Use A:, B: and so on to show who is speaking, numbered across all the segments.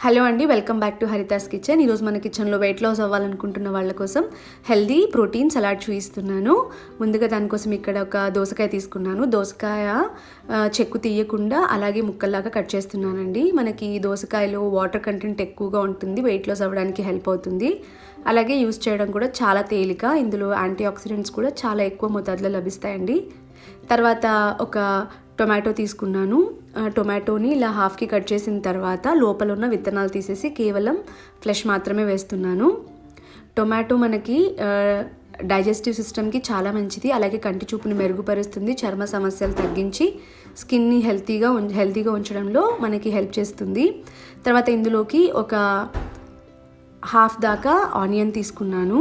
A: Hello అండి, welcome back to Haritha's kitchen. ఈరోజు మన కిచెన్లో వెయిట్ లాస్ అవ్వాలనుకుంటున్న వాళ్ళ కోసం హెల్దీ ప్రోటీన్ సలాడ్ చూపిస్తున్నాను. ముందుగా దానికోసం ఇక్కడ ఒక దోసకాయ తీసుకున్నాను. దోసకాయ చెక్కు తీయకుండా అలాగే ముక్కల్లాగా కట్ చేస్తున్నానండి. మనకి దోసకాయలో వాటర్ కంటెంట్ ఎక్కువగా ఉంటుంది, వెయిట్ లాస్ అవ్వడానికి హెల్ప్ అవుతుంది. అలాగే యూస్ చేయడం కూడా చాలా తేలిక. ఇందులో యాంటీ ఆక్సిడెంట్స్ కూడా చాలా ఎక్కువ మోతాదులో లభిస్తాయండి. తర్వాత ఒక టొమాటో తీసుకున్నాను. టొమాటోని ఇలా హాఫ్కి కట్ చేసిన తర్వాత లోపల ఉన్న విత్తనాలు తీసేసి కేవలం ఫ్లెష్ మాత్రమే వేస్తున్నాను. టొమాటో మనకి డైజెస్టివ్ సిస్టమ్కి చాలా మంచిది. అలాగే కంటి చూపుని మెరుగుపరుస్తుంది, చర్మ సమస్యలు తగ్గించి స్కిన్ని హెల్తీగా ఉంచడంలో మనకి హెల్ప్ చేస్తుంది. తర్వాత ఇందులోకి ఒక హాఫ్ దాకా ఆనియన్ తీసుకున్నాను.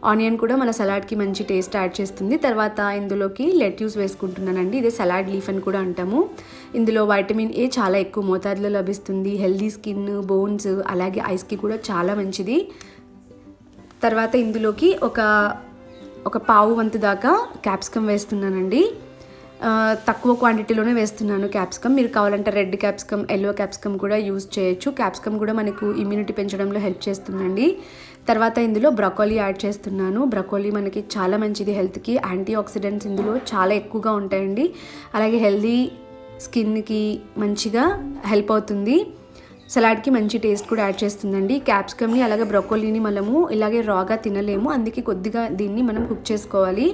A: ఆనియన్ కూడా మన సలాడ్కి మంచి టేస్ట్ యాడ్ చేస్తుంది. తర్వాత ఇందులోకి లెట్యూస్ వేసుకుంటున్నానండి. ఇదే సలాడ్ లీఫ్ అని కూడా అంటాము. ఇందులో వైటమిన్ ఏ చాలా ఎక్కువ మోతాదులో లభిస్తుంది. హెల్దీ స్కిన్, బోన్స్ అలాగే ఐస్కి కూడా చాలా మంచిది. తర్వాత ఇందులోకి ఒక పావు వంతు దాకా క్యాప్సికమ్ వేస్తున్నానండి. తక్కువ క్వాంటిటీలోనే వేస్తున్నాను క్యాప్సికమ్. మీరు కావాలంటే రెడ్ క్యాప్సికమ్, ఎల్లో క్యాప్సికమ్ కూడా యూజ్ చేయొచ్చు. క్యాప్సికమ్ కూడా మనకు ఇమ్యూనిటీ పెంచడంలో హెల్ప్ చేస్తుందండి. తర్వాత ఇందులో బ్రొకోలీ యాడ్ చేస్తున్నాను. బ్రొకోలీ మనకి చాలా మంచిది హెల్త్కి. యాంటీ ఆక్సిడెంట్స్ ఇందులో చాలా ఎక్కువగా ఉంటాయండి. అలాగే హెల్దీ స్కిన్కి మంచిగా హెల్ప్ అవుతుంది. సలాడ్కి మంచి టేస్ట్ కూడా యాడ్ చేస్తుందండి. క్యాప్సికమ్ని అలాగే బ్రొకోలీని మనము ఇలాగే రాగా తినలేము, అందుకే కొద్దిగా దీన్ని మనం కుక్ చేసుకోవాలి.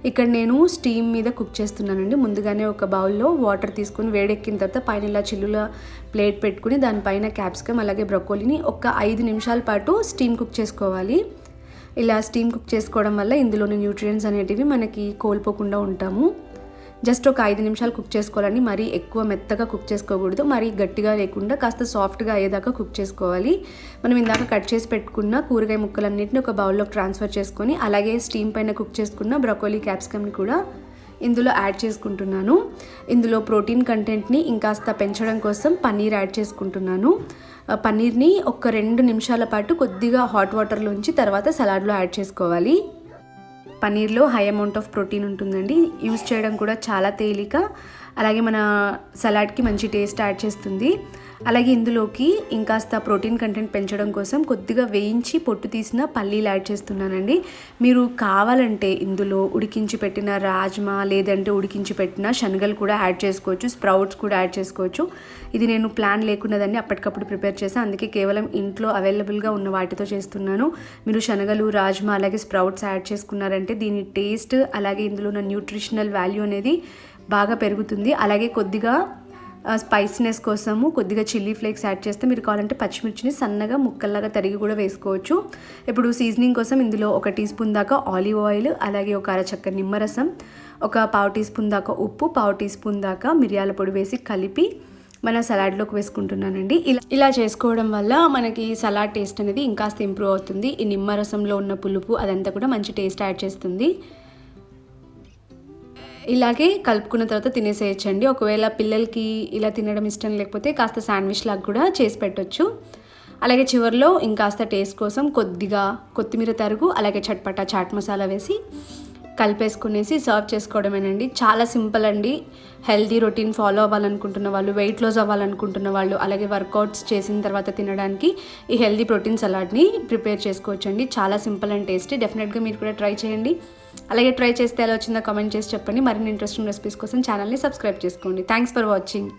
A: ఇక్కడ నేను స్టీమ్ మీద కుక్ చేస్తున్నానండి. ముందుగానే ఒక బౌల్లో వాటర్ తీసుకొని వేడెక్కిన తర్వాత పైన ఇలా చిల్లుల ప్లేట్ పెట్టుకుని దానిపైన క్యాప్సికమ్ అలాగే బ్రొకోలీని ఒక 5 నిమిషాల పాటు స్టీమ్ కుక్ చేసుకోవాలి. ఇలా స్టీమ్ కుక్ చేసుకోవడం వల్ల ఇందులోని న్యూట్రియంట్స్ అనేటివి మనకి కోల్పోకుండా ఉంటాము. జస్ట్ ఒక 5 నిమిషాలు కుక్ చేసుకోవాలని, మరీ ఎక్కువ మెత్తగా కుక్ చేసుకోకూడదు, మరీ గట్టిగా లేకుండా కాస్త సాఫ్ట్గా అయ్యేదాకా కుక్ చేసుకోవాలి. మనం ఇందాక కట్ చేసి పెట్టుకున్న కూరగాయ ముక్కలన్నింటినీ ఒక బౌల్లోకి ట్రాన్స్ఫర్ చేసుకొని అలాగే స్టీమ్ పైన కుక్ చేసుకున్న బ్రొకోలీ క్యాప్సికమ్ని కూడా ఇందులో యాడ్ చేసుకుంటున్నాను. ఇందులో ప్రోటీన్ కంటెంట్ని ఇంకాస్త పెంచడం కోసం పన్నీర్ యాడ్ చేసుకుంటున్నాను. పన్నీర్ని ఒక 2 నిమిషాల పాటు కొద్దిగా హాట్ వాటర్లో ఉంచి తర్వాత సలాడ్లో యాడ్ చేసుకోవాలి. పన్నీర్లో హై అమౌంట్ ఆఫ్ ప్రోటీన్ ఉంటుందండి. యూస్ చేయడం కూడా చాలా తేలిక. అలాగే మన సలాడ్కి మంచి టేస్ట్ యాడ్ చేస్తుంది. అలాగే ఇందులోకి ఇంకాస్త ప్రోటీన్ కంటెంట్ పెంచడం కోసం కొద్దిగా వేయించి పొట్టు తీసిన పల్లీలు యాడ్ చేస్తున్నానండి. మీరు కావాలంటే ఇందులో ఉడికించి పెట్టిన రాజ్మా లేదంటే ఉడికించి పెట్టిన శనగలు కూడా యాడ్ చేసుకోవచ్చు, స్ప్రౌట్స్ కూడా యాడ్ చేసుకోవచ్చు. ఇది నేను ప్లాన్ లేకున్నదాన్ని అప్పటికప్పుడు ప్రిపేర్ చేశాను, అందుకే కేవలం ఇంట్లో అవైలబుల్గా ఉన్న వాటితో చేస్తున్నాను. మీరు శనగలు, రాజ్మా అలాగే స్ప్రౌట్స్ యాడ్ చేసుకున్నారంటే దీని టేస్ట్ అలాగే ఇందులో ఉన్న న్యూట్రిషనల్ వాల్యూ అనేది బాగా పెరుగుతుంది. అలాగే కొద్దిగా స్పైసీనెస్ కోసము కొద్దిగా చిల్లీ ఫ్లేక్స్ యాడ్ చేస్తే మీరు కావాలంటే పచ్చిమిర్చిని సన్నగా ముక్కల్లాగా తరిగి కూడా వేసుకోవచ్చు. ఇప్పుడు సీజనింగ్ కోసం ఇందులో 1 టీ స్పూన్ దాకా ఆలివ్ ఆయిల్, అలాగే ఒక అరచక్క నిమ్మరసం, ఒక పావు టీ స్పూన్ దాకా ఉప్పు, పావు టీ స్పూన్ దాకా మిరియాల పొడి వేసి కలిపి మన సలాడ్లోకి వేసుకుంటున్నానండి. ఇలా చేసుకోవడం వల్ల మనకి సలాడ్ టేస్ట్ అనేది ఇంకాస్త ఇంప్రూవ్ అవుతుంది. ఈ నిమ్మరసంలో ఉన్న పులుపు అదంతా కూడా మంచి టేస్ట్ యాడ్ చేస్తుంది. ఇలాగే కలుపుకున్న తర్వాత తినేసేయచ్చండి. ఒకవేళ పిల్లలకి ఇలా తినడం ఇష్టం లేకపోతే కాస్త శాండ్విచ్ లాగా కూడా చేసి పెట్టొచ్చు. అలాగే చివరిలో ఇంకాస్త టేస్ట్ కోసం కొద్దిగా కొత్తిమీర తరుగు అలాగే చట్పటా చాట్ మసాలా వేసి కలిపేసుకునేసి సర్వ్ చేసుకోవడమేనండి. చాలా సింపుల్ అండి. హెల్దీ రొటీన్ ఫాలో అవ్వాలనుకుంటున్న వాళ్ళు, వెయిట్ లాస్ అవ్వాలనుకుంటున్న వాళ్ళు, అలాగే వర్కౌట్స్ చేసిన తర్వాత తినడానికి ఈ హెల్దీ ప్రోటీన్ సలాడ్ని ప్రిపేర్ చేసుకోవచ్చండి. చాలా సింపుల్ అండ్ టేస్టీ. డెఫినెట్గా మీరు కూడా ట్రై చేయండి. అలాగే ట్రై చేస్తే ఎలా వచ్చిందో కామెంట్ చేసి చెప్పండి. మరిన్ని ఇంట్రెస్టింగ్ రెసిపీస్ కోసం ఛానల్ని సబ్స్క్రైబ్ చేసుకోండి. Thanks for watching.